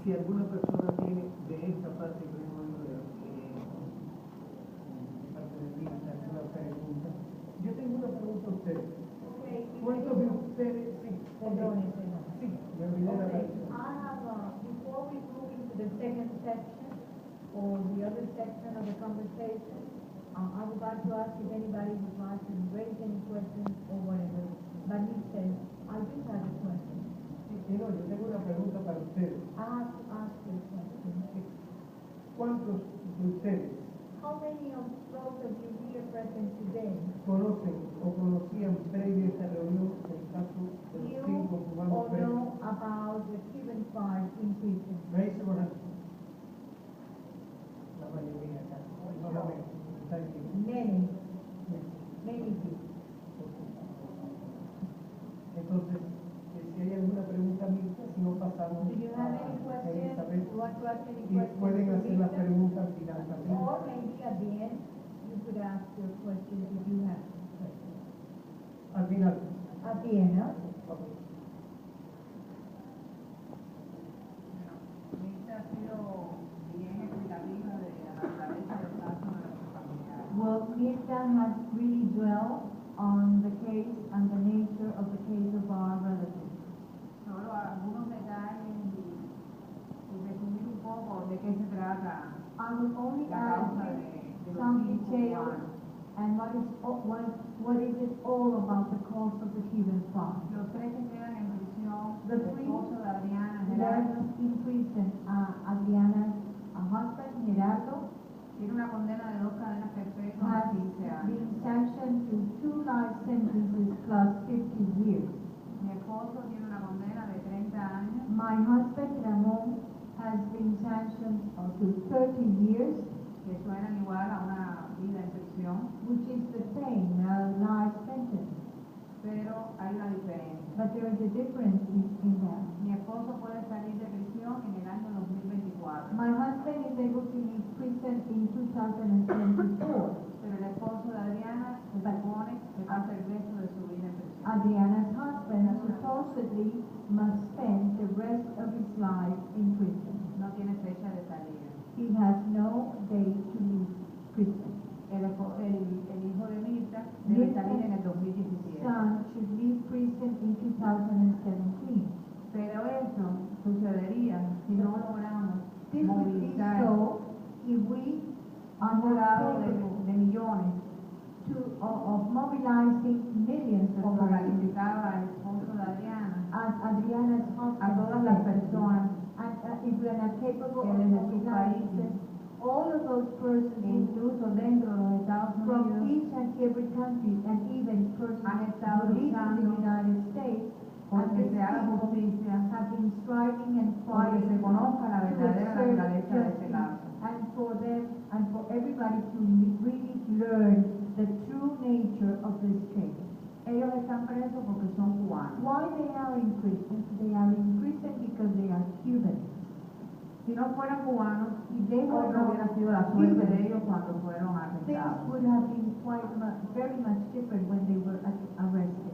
si alguna persona tiene de esta parte que hemos oído de parte de Mirta alguna pregunta. Yo tengo una pregunta a ustedes. ¿Cuántos de ustedes, sí, sí, me olvidé la pregunta. Before we move into the second section or the other section of the conversation, I would like to ask if anybody would like to raise any questions or whatever. But he says, I do have a question. Sí, no, yo tengo una pregunta para ustedes. I have to ask you a question. ¿Cuántos de ustedes How many of those of you here present today conocen o conocían previo a esta reunión el caso de los 5 cubanos or presos? know about the Cuban 5 in prison? Raise your hand. La mayoría acá. Solamente. Thank you. Many. Many people. Entonces, si hay alguna pregunta, Mirta, si no pasamos Do you have any a questions? Elizabeth, You want to ask any y questions? pueden to hacer la Mirta? pregunta al final también. Or maybe at the end, you could ask your question if you have questions. Al final. At the end, ¿no? Okay. Mirta ha sido bien explicativa de la naturaleza del caso de nuestros familiares. Well, Mirta has really dwelled on the case and the nature of the case of our relatives. Solo algunos detalles y resumir un poco de qué se trata I will only la add causa de los some 5 details cubanos. and what is it all about the cause of the Cuban 5. Los 3 que quedan en prisión, The el esposo de Adriana, There's Gerardo, in prison Adriana's husband, Gerardo, tiene una condena de 2 cadenas perpetuas has a 15 años. been sanctioned to 2 life sentences plus 50 years. Mi esposo tiene una condena de 30 años. My husband, Ramón, has been sanctioned to 30 years, que suenan igual a una vida en prisión, which is the same, a life sentence. pero hay una diferencia. But there is a difference in that. Mi esposo puede salir de prisión en el año 2024, My husband is able to leave prison in 2024. pero el esposo de Adriana se supone que pasa el resto de su vida en prisión. Adriana's husband supposedly must spend the rest of his life in prison. No tiene fecha de salida. He has no date to leave prison. El hijo de Mirta debe salir en el 2017. Son should leave prison in 2017. Pero eso sucedería si no logramos This would be movilizar so if we un are jurado not able de millones, of mobilizing millions of como persons, calificaba el esposo de Adriana, as Adriana's a husband todas las said. personas And if we are not capable que of desde sus mobilizing países, all of those persons incluso dentro de los Estados from Unidos, each and every country and even persons han estado who live in the luchando United States, and porque these se haga people justicia, have been striving and porque fighting se conozca la to verdadera assert naturaleza de este justice, caso. and for them and for everybody to really learn the true nature of this case. Ellos están presos porque son cubanos. Why they are in prison? They are in prison because they are Cuban. Si no fueran cubanos, If they were otra hubiera sido la suerte Cuban, de ellos cuando fueron things arrestados. would have been very much different when they were arrested.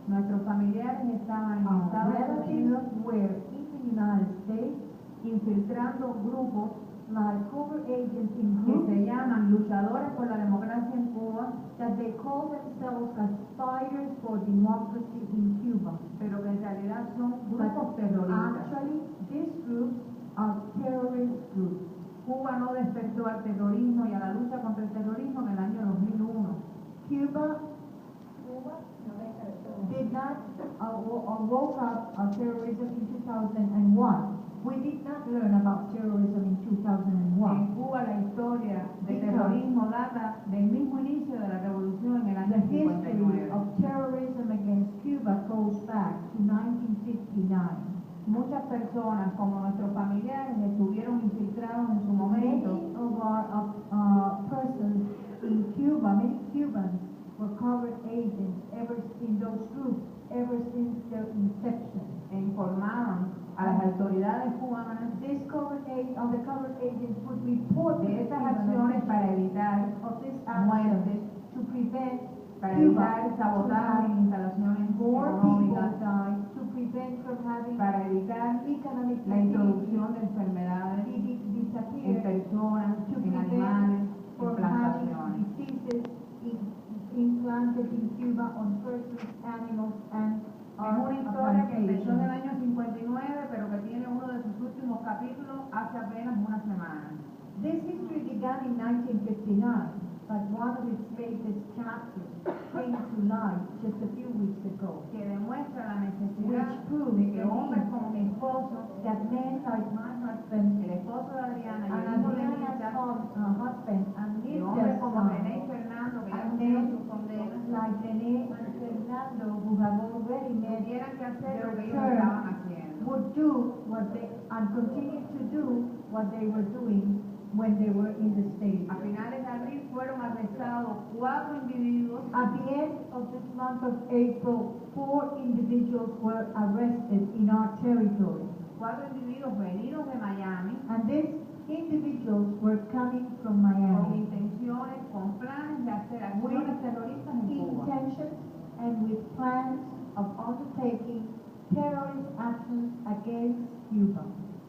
Nuestros familiares estaban en Our Estados relatives Unidos were in the United States infiltrando grupos like covert agents in que groups se llaman luchadores por la democracia en Cuba, that they call themselves as fighters for democracy in Cuba. pero que en realidad son But grupos terroristas. actually, these groups are terrorist groups. Cuba no despertó al terrorismo y a la lucha contra el terrorismo en el año 2001. Cuba did not woke up terrorism in 2001. We did not learn about terrorism in 2001. En Cuba la historia del Because terrorismo data del mismo inicio de la revolución en el The año history 59. of terrorism against Cuba goes back to 1959. Muchas personas, como nuestros familiares, estuvieron infiltrados en su momento Many of our persons in Cuba, many Cubans were covert agents in those groups ever since their inception. e informaban a las autoridades cubanas This covert agents would report de to estas Cuban acciones para officials evitar of this muertes, action to prevent para Cuba evitar sabotaje en instalaciones more people económicas, die, to prevent prevent from having para evitar economic la introducción de enfermedades en disappear, personas, to en prevent animales, en from plantaciones. having diseases implanted in Cuba on persons, animals, and Es una historia que empezó en el plantations. año 59, pero que tiene uno de sus últimos capítulos hace apenas una semana. This history began in 1959, but one of its latest chapters came to light just a few weeks ago, Que demuestra la necesidad which proves de que hombres como mi esposo, that men like my husband el esposo de Adriana y and el hijo de Adriana's Mirta, husband and y hombres Mirta's como son, René y Fernando, que ya and cumplieron men sus condenas, like René and Fernando, who have already met tuvieran que hacer lo que their ellos estaban haciendo. would do what they and continue to do what they were doing when they were in the States. A finales de abril fueron arrestados 4 individuos At the end of this month of April, 4 individuals were arrested in our territory. 4 individuos venidos de Miami And these individuals were coming from con Miami intenciones, con planes de hacer acciones terroristas en Cuba. intentions and with plans of undertaking terrorist actions against Cuba.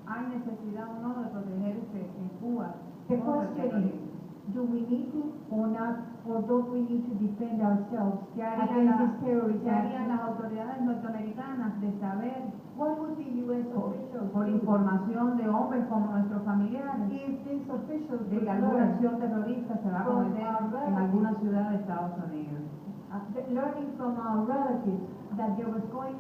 ¿Hay necesidad o no de protegerse en Cuba The contra el question is, terrorismo? do we need to or not, or don't we need to defend ourselves ¿Qué against this terrorist harían las action? autoridades norteamericanas de saber What would the U.S. officials por do información de hombres como nuestros familiares if these officials de would que alguna learn, acción terrorista se va a cometer en alguna ciudad de Estados Unidos? learning from our relatives that there was going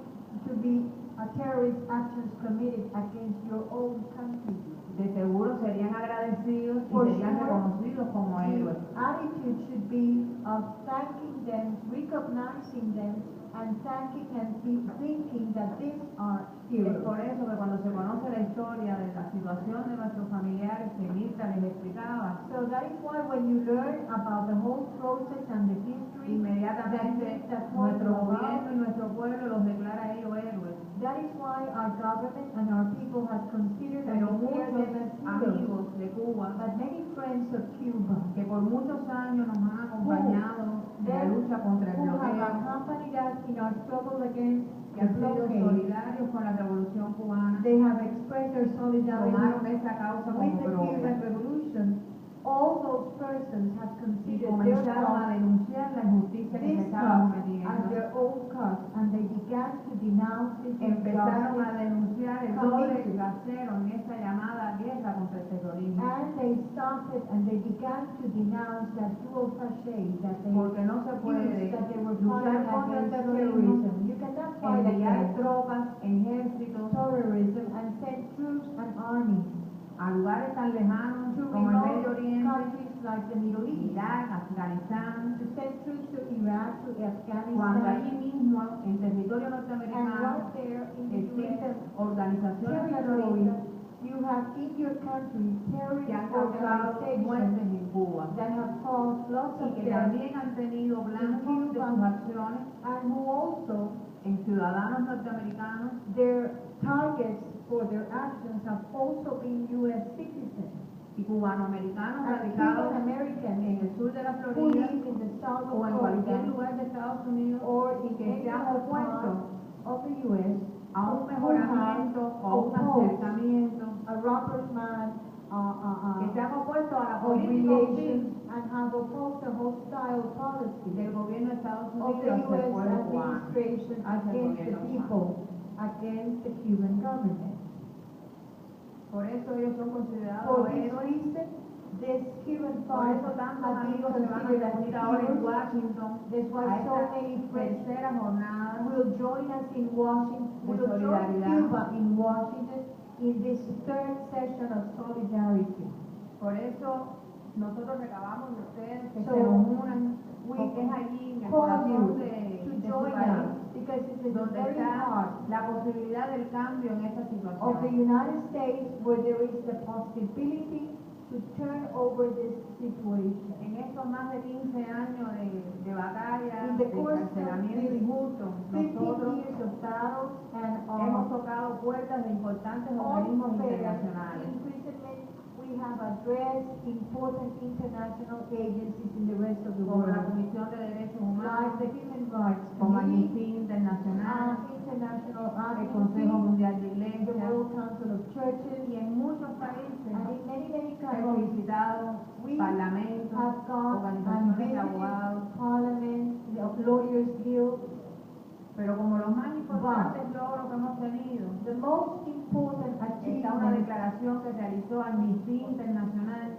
to be a terrorist actions committed against your own country? De seguro serían agradecidos y For serían sure. reconocidos como héroes. The attitude should be of thanking them, recognizing them, and thanking and thinking that these are Es heroes. por eso que cuando se conoce la historia de la situación de nuestros familiares que Mirta les explicaba, So that is why when you learn about the whole process and the history, inmediatamente nuestro gobierno y nuestro pueblo los declara a ellos héroes. that is why our government and our people have considered and Pero declared muchos them as heroes. amigos de Cuba But many friends of Cuba que por muchos años nos han acompañado en la lucha contra el who have bloqueo, accompanied us in our struggle against que the han sido blockade, solidarios con la revolución cubana, they have expressed their solidarity tomaron esa causa with como the Cuban propia Revolution. All those persons have y considered their comenzaron a cause denunciar la injusticia que se this estaba cause as cometiendo. their own cause, and they began to denounce this Empezaron a injustice, denunciar el doble rasero en esta llamada guerra contra el terrorismo, and they started and they began to denounce that dual facade that they porque no se puede used, that they were luchar fighting contra el against terrorismo, terrorism. You cannot fight enviar against tropas, ejércitos terrorism and send troops and armies a lugares tan lejanos to como el Medio remote Oriente, countries like the Middle East, Irak, Afganistán, to send troops to Iraq, to cuando Afghanistan, allí mismo en territorio and norteamericano right there in the existen US organizaciones territory, terroristas you have in your country que terrorist han causado muertes organizations en Cuba that have caused lots y of que deaths, también han tenido blancos de sus acciones and who also en ciudadanos norteamericanos their targets for their actions have also been U.S. citizens, y cubanoamericanos and radicados Cuban Americans en el sur de la who Florida live in the south of o en cualquier Florida lugar de Estados Unidos or in que any se han other opuesto part of the U.S. a un mejoramiento o a un acercamiento, a rapprochement, que se han opuesto a la of política relations hostil and have opposed the hostile policy del gobierno de Estados of the Unidos hacia el U.S. pueblo cubano. administration hacia el against the gobierno people, against the Cuban government. Por eso ellos son For considerados this héroes. reason, this Cuban Por fight eso tantos has been amigos se van a considered as reunir ahora en heroes. Washington That's why a so esta many friends tercera jornada will join us in Washington, de will join solidaridad. Cuba in Washington in this third session of solidarity. Por eso nosotros recabamos de ustedes que So, se unan, we porque es allí en el call corazón you de to su join país us because it is the donde very está heart la posibilidad del cambio en esta of the situación. United States where there is the possibility to turn over this situation. En estos más de 15 años de batalla, In the de course of encarcelamiento these injusto, 15 nosotros years of battles and hemos tocado puertas de importantes organismos unfair internacionales. imprisonment, we we have addressed important international agencies in the rest of the como la world, Comisión de Derechos like Humanos, the Human Rights como Committee, Amnistía Internacional, International el Consejo Amnesty, Mundial de the Iglesias, World Council of Churches, y en muchos países and in many hemos countries, visitado we parlamentos, have gone and organizaciones de visited abogados, parliaments, the lawyers guild. pero como los más importantes logros que hemos tenido, The most important está una achievement declaración que realizó Amnistía Internacional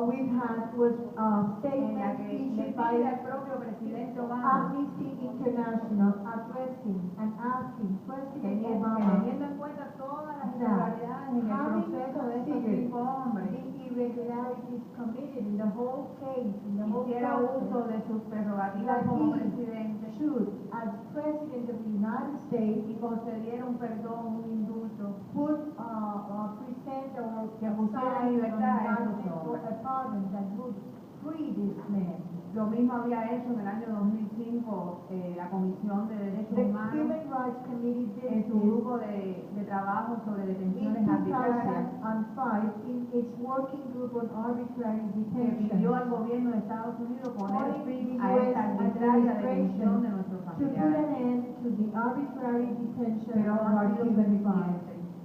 we've had was en la statement que le issued pide by al propio presidente Obama Amnesty International addressing and asking President que Obama teniendo en cuenta todas las irregularidades en el proceso de estos cinco hombres, the irregularities committed in the whole case, in the whole hiciera uso process, de sus prerrogativas that como he presidente should, as President of the United States, y concediera un perdón, un indulto, would present or que pusiera en libertad a esos or hombres. a pardon that would free this man. Lo mismo había hecho en el año 2005 la Comisión de Derechos The Humanos Human Rights Committee did en su this grupo de trabajo sobre in detenciones arbitrarias, 2005 in its working group on arbitrary que pidió detention al gobierno de Estados Unidos poner calling fin the a US esta arbitraria detención de administration nuestros to put an familiares. end to the arbitrary detention Pero of no ha our sido Cuban suficiente. friends.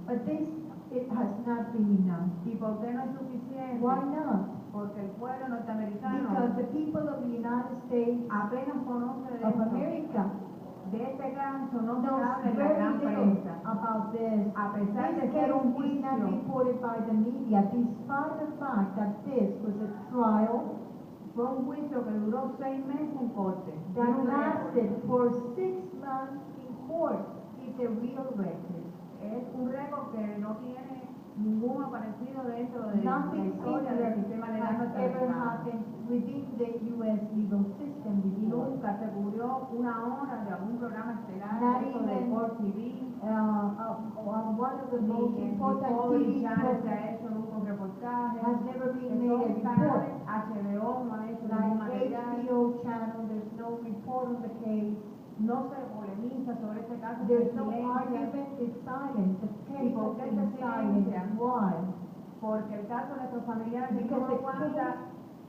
But this, it has not been enough. ¿Y por qué no es suficiente? Why not? Porque el pueblo norteamericano Because the people of the United States apenas conoce de of esto. America De este caso no se knows habla en la very gran little prensa. about this. A pesar de This ser case un is not juicio, reported by the media, despite the fact that this was a trial fue un juicio que duró 6 meses en corte. that Es un récord. lasted for 6 months in court. It's a real record. Es un récord que no tiene ninguno parecido dentro de la Nothing historia del sistema legal has ever norteamericano. happened within the U.S. legal system Y before. nunca se cubrió una hora de algún programa estelar Not de esto de even, Sport TV, one of the ni most en important Discovery TV Channel se programs ha hecho nunca un reportaje. has never been En made a todos los report. canales, HBO no ha hecho ningún Like material. HBO channel, there's no report on the case. No se polemiza sobre este caso, se There's no silencia, argument, it's silent. The case por has qué been se silent. silencia? Why? porque el caso de nuestros familiares Because no the aguanta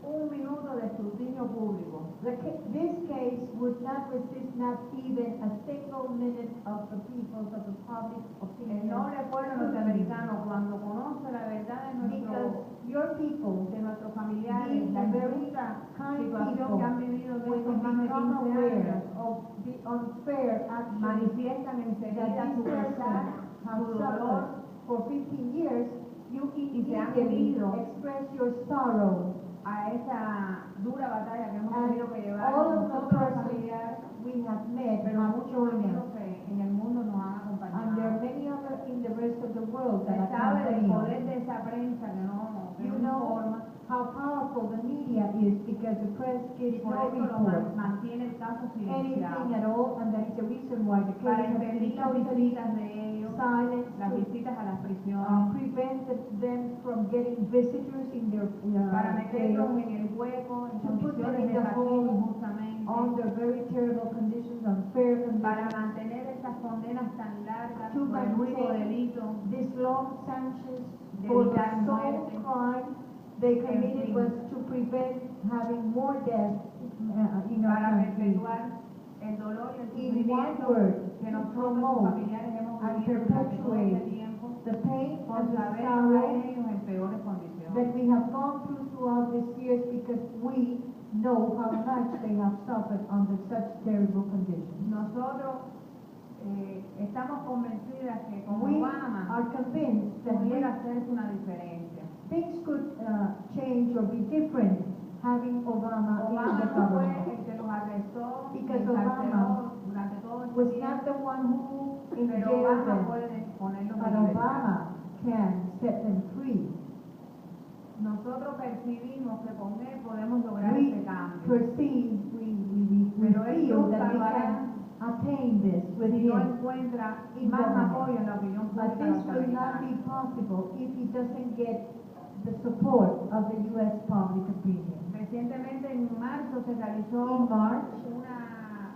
un minuto de escrutinio público. This case would not resist not even a single minute of the people's, of the public El opinion. noble pueblo norteamericano, cuando conoce la verdad de Because your people, nuestros familiares, being la a very injusta kind situación people, que han vivido en when estos you más de become 15 aware años, of the unfair action manifiestan that enseguida this su person pesar, has su dolor, suffered for 15 years, you se han immediately unido express your sorrow. a esa dura batalla que hemos And tenido que llevar all of the nosotros los persons familiares, we have met pero have muchos joined amigos us. que en el mundo nos han And there are acompañado. many others in the rest of the world that Se sabe del accompany poder us. de esa prensa que You no know informa, how powerful the media is because the press y gives por no eso lo report, mantiene el caso anything silenciado. at all, and that is the reason why the Para case has impedir been las totally visitas de ellos, silenced, las to visitas a las prisiones, prevented them from getting visitors in their para meterlos jails, en el hueco, en to put them condiciones in the desafío hole, injustamente, under very terrible conditions, unfair para conditions, mantener estas condenas tan largas to por el único maintain delito this long sanctions de for the evitar sole muerte. crime they committed fin. was to prevent having more deaths in our para country. perpetuar el dolor y el In one sufrimiento word, que to nosotros los promote familiares hemos and vivido durante todo este perpetuate tiempo, the pain por and the saber a sorrow ellos en peores condiciones. that we have gone throughout these years because we know how much they have suffered under such terrible conditions. Nosotros estamos convencidas que con We Obama are convinced that pudiera hacerse una diferencia. things could change or be different having Obama in Obama the no fue government. el que los arrestó, Because encarceló Obama durante todo este Was tiempo, not the one who pero jailed Obama them, puede ponerlos but en libertad. Obama can set them free. Nosotros percibimos que con él podemos lograr We ese cambio. perceive, we Pero él feel nunca that we lo hará can attain this with si no him. encuentra in más government. apoyo en la opinión But pública this will not norteamericana. be possible if he doesn't get the support of the U.S. public opinion. Recientemente en marzo se realizó In March, una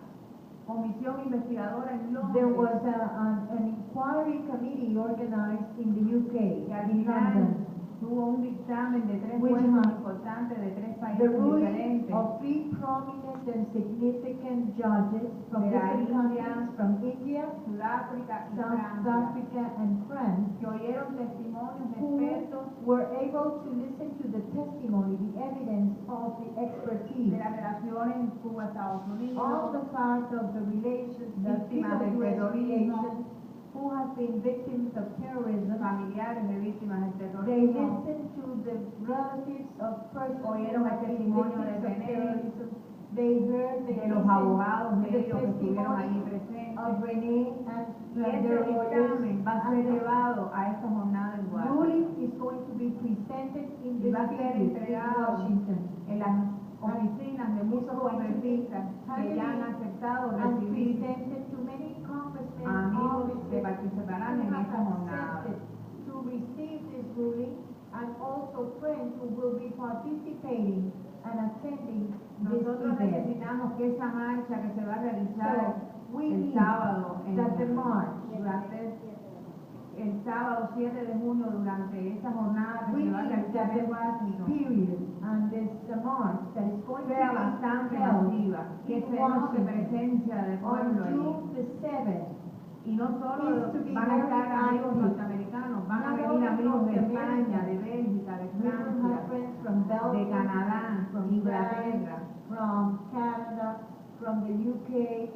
comisión investigadora en there Londres was an inquiry committee organized in the UK, que al in final London, tuvo un examen de 3 Which jueces are importantes de 3 the países ruling diferentes. of 3 prominent and significant judges from De la different India, countries, from India, Sudáfrica y South Francia, Africa, and France, que oyeron testimonios de who expertos were able to listen to the testimony, the evidence of the expertise, de las relaciones Cuba-Estados Unidos, all the parts of the relations, the víctimas del US terrorismo, relations, who have been victims of terrorism. familiares de víctimas del They terrorismo, listened to the relatives of persons who oyeron el have been testimonio de victims of René, terrorism. They heard, they de los listened abogados to de the ellos que estuvieron allí testimony presentes. of Renee and Y ese their examen va a ser lawyers. llevado a esta jornada en Washington. Ruling is going to be presented in Y this va a ser city, in entregado Washington. en las oficinas de muchos congresistas que ya han aceptado And recibir presented to many congressmen, amigos officers que participarán who en have esta jornada. accepted to receive this ruling, and also friends who will be participating and attending this Nosotros event. necesitamos que esa marcha que se va a realizar So we el need sábado, that the march, durante el sábado 7 de junio, durante esta jornada que we se va a need realizar that en the Washington, period and this march that is going to sea be bastante held masiva, que in se note Washington presencia del on pueblo allí. June the 7th. Y no solo is to be van a estar very amigos active. norteamericanos, van a Not venir only amigos de North España, America, de Bélgica, de We will have Francia, friends from de Belgium, Canadá, from Inglaterra, France, from Canada, from the UK.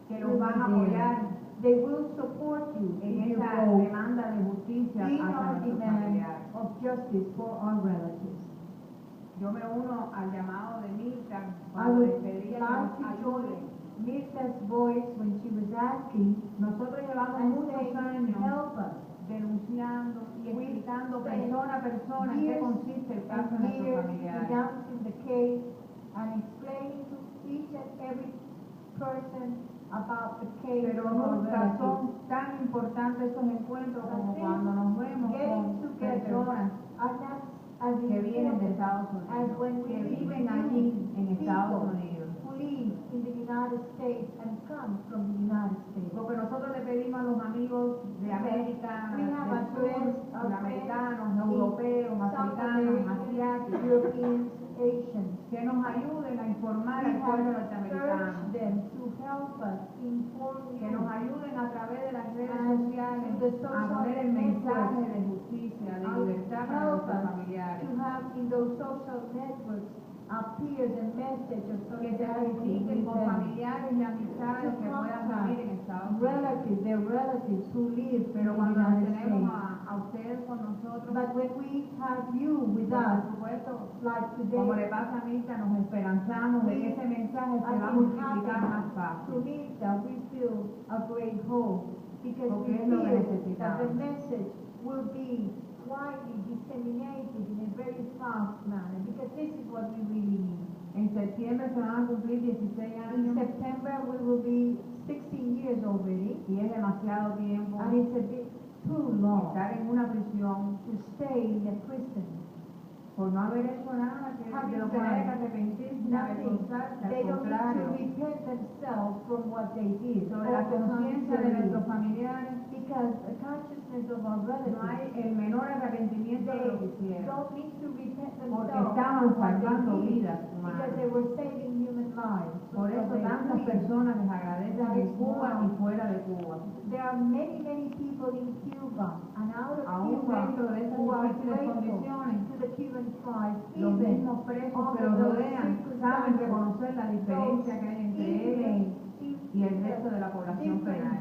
que los van a apoyar They will support you en in your esa goal demanda de justicia in hacia our nuestros demand familiares. of justice for our relatives. Yo me uno al llamado de Mirta I cuando would les pedía que like nos to ayuden. join Mirta's voice when she was asking Nosotros llevamos and muchos saying, años help us. denunciando y We explicando spent persona a persona en qué years consiste el caso de and nuestros years familiares. denouncing the case and explaining to each and every person about the case Pero of our nunca relatives. son tan importantes estos encuentros como But cuando nos vemos getting con together personas are not as que vienen de important Estados as Unidos, when we que meet viven allí en Estados people Unidos. who live in the United States and come from the United States. Porque nosotros le pedimos a los amigos de América, We have del sur, addressed our sudamericanos, friends europeos, South africanos, Americans, asiáticos, Europeans, Asians. que nos ayuden a informar We al pueblo have norteamericano, urged them to help us inform que you nos ayuden a través de las redes And sociales the a social poner el mensaje networks. de justicia, de and libertad para help nuestros us familiares. to have in those social networks appear the message of Que se solidarity comuniquen with con them. familiares y amistades que puedan vivir en Estados Unidos. Relatives, their relatives who live in Pero the cuando nos United tenemos States. a ustedes con nosotros, But when we have you with por us, supuesto, like como le today, pasa a Mirta, nos esperanzamos de que ese mensaje se va a multiplicar más to fácil. Mirta, we feel a great hope because Porque we es lo que feel that the necesitamos. message will be widely disseminated in a very fast manner because this is what we really need. En septiembre se van a cumplir 16 In años September we will be 16 years already, y es demasiado tiempo and it's a bit too long estar en una prisión to stay in a prison. por no haber hecho nada de lo que haya que arrepentirse ni avergonzarse, They al don't need to contrario, repent themselves from what they did. sobre la All the conciencia de contrary. nuestros familiares Because the consciousness of our no relatives, hay el menor arrepentimiento de lo que they hicieron, don't need to repent porque themselves estaban for what salvando they did, vidas because humanas. they were saving human lives. Por So eso they tantas agreed. personas les agradecen en Cuba y fuera de Cuba. There are many, many people in Cuba and out of Aún Cuba dentro de estas who are difíciles grateful condiciones, to the Cuban tribes, los even mismos presos que under los those rodean saben circumstances. reconocer la diferencia que hay entre ellos y el resto de la población penal.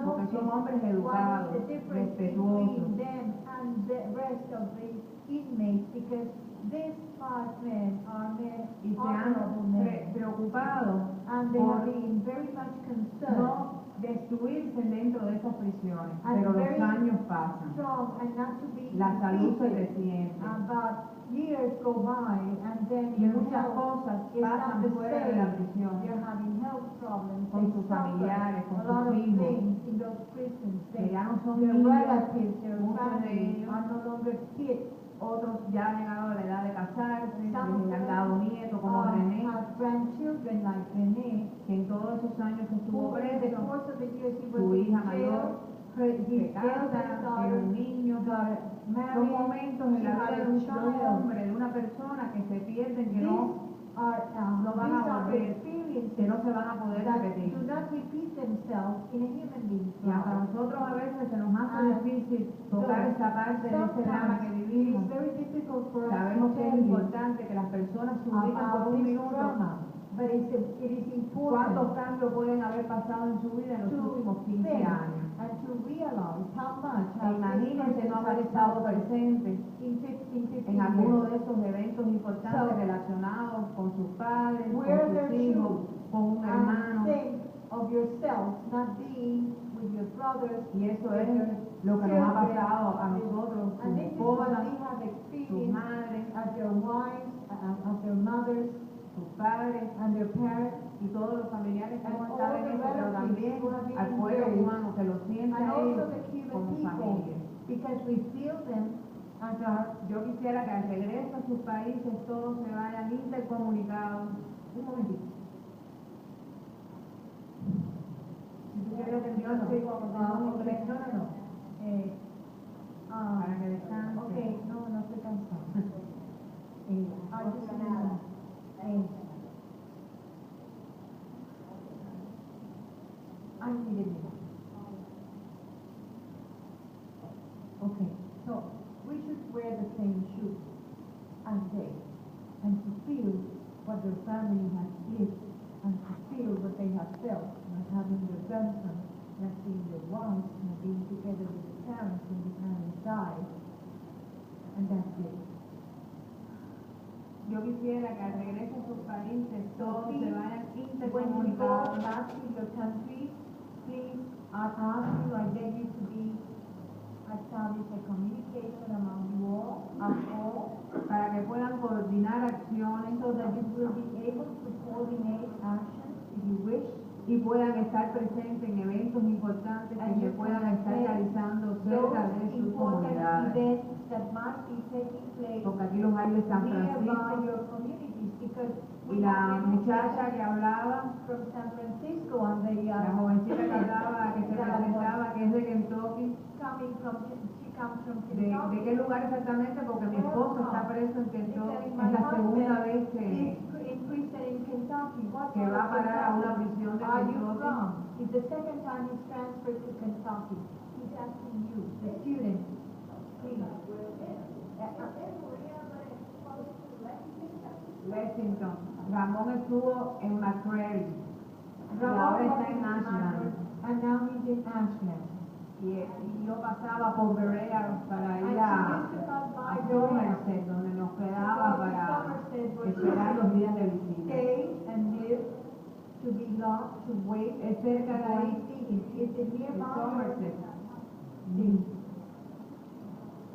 Porque son hombres educados, respetuosos. Between them and the rest of the inmates, because these five men are men, Y se han honorable men, preocupado and they por have been very much concerned, no destruirse dentro de esas prisiones, and pero los very años pasan, strong and not to be la salud se defeated. resiente But years go by and then y your muchas health cosas is not pasan the fuera de la same. prisión. You're having health problems, Con they sus suffer familiares, con a lot sus of hijos, things in those prisons. que ya no son Their niños, relatives, their muchos de families ellos. are no longer kids. Otros ya han llegado a la edad de casarse, Some of les han dado nietos como René, have grandchildren like René. que en todos esos años que estuvo Who in the preso, course of the years he was su in hija jail, mayor His casa, eldest tiene daughter un niño. got Son married, momentos en she la had vida de a un child. hombre, de una persona que se pierden, que no These van a are volver, experiences que no se van a poder that repetir. do not repeat themselves in a human being's Y hasta life. nosotros a veces se nos hace difícil tocar esa parte de ese drama que Sometimes it vivimos. is very difficult for us Sabemos to que es tell you importante que las personas se ubiquen por about un this minuto. drama, but it is ¿Cuántos important cambios pueden haber pasado en su vida en los últimos 15 think años? and to realize how much E has imagínense no haber estado presente in 15 en alguno years. de esos eventos importantes So, relacionados con sus padres, wear con their sus hijos, shoes con un hermano. and think of yourself not being with your brothers, Y eso with es your lo que nos ha children, pasado a nosotros, sus and this is what esposas, they have sus experienced madres, as their wives, as their mothers, sus padres and their parents, y todos los familiares que and hemos all estado en the eso, pero relatives también who have been al pueblo engaged, cubano que lo siente and a also ellos the Cuban como people, familia. because we feel them as our. Yo quisiera que al regreso a sus países todos se vayan intercomunicados. Un momentito. Si tú quieres que yo sigo No. para que descanse. Okay, no estoy cansada. I needed it. Okay, so we should wear the same shoes as they, and to feel what their family has lived, and to feel what they have felt, not having their grandson, not seeing their wives, not being together with the parents when the parents died, and that's it. Yo quisiera que al regreso a sus países todos se vayan When you go intercomunicados back to your country, please, I ask you, I beg you to be establish a communication among you all, para que puedan coordinar acciones so that you will be able to coordinate actions if you wish, y puedan estar presentes en eventos importantes que and se you puedan can estar attend realizando cerca those de sus important comunidades. events that might be taking place Porque aquí los hay de San nearby Francisco your communities, because y we la have many muchacha que hablaba, from San Francisco and they la are jovencita que hablaba, que se presentaba, que es de Kentucky, coming from, she comes from ¿de Kentucky. qué lugar exactamente? Porque mi esposo está preso en Kentucky, es la segunda vez que in prison in Kentucky. What va a parar a una prisión de are you Kentucky. from? It's the second time he's transferred to Kentucky. He's asking you, the student, please. Lexington. Ramón estuvo en McCreary y Ramón ahora was está en in Ashland. Ashland, and now he's in Ashland. Y yo pasaba por Guerrero para And ir she a used to pass by Somerset, donde nos quedaba para esperar los días de visita. stay and live, to be lost, to wait. Es cerca de ahí, Is it de nearby? Somerset. Sí.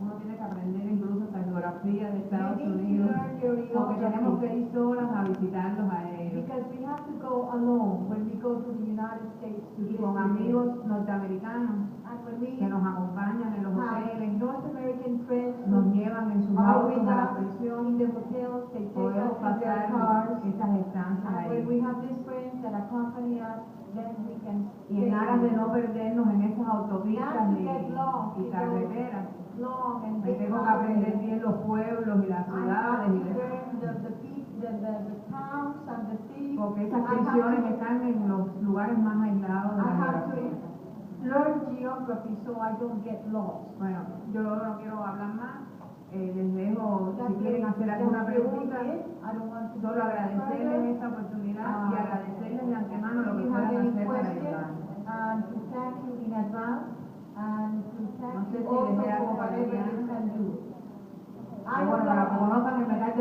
Uno tiene que aprender incluso hasta geografía de Estados You need to Unidos, learn your porque tenemos que geography. ir solas a visitarlos a ellos. Because we have to go alone when we go to the United States to Y visit con them. amigos norteamericanos And when we que nos acompañan en los have hoteles, North American friends nos who llevan en sus are autos with a la us prisión, in the hotels, they take us podemos in their pasar cars. esas estancias And when ahí. we have these friends that accompany us, then we can Y en aras de no perdernos en esas autopistas not to get lost y in carreteras, those long and me big tengo que aprender highways. bien los pueblos y las I have ciudades, to y learn the towns and the cities. porque esas I have prisiones to- están en los lugares más aislados de I la have geografía. to learn geography so I don't get lost. Bueno, yo no quiero hablar más, les dejo, si That's quieren hacer alguna that's really pregunta, it. I don't want to solo go agradecerles further. esta oportunidad y agradecerles de antemano lo If que you have puedan any hacer para questions, ayudarnos. and to thank you in advance, and to thank No sé you si also desea for algo para whatever you Adriana. can do. I Bueno, am para que not, conozcan el metal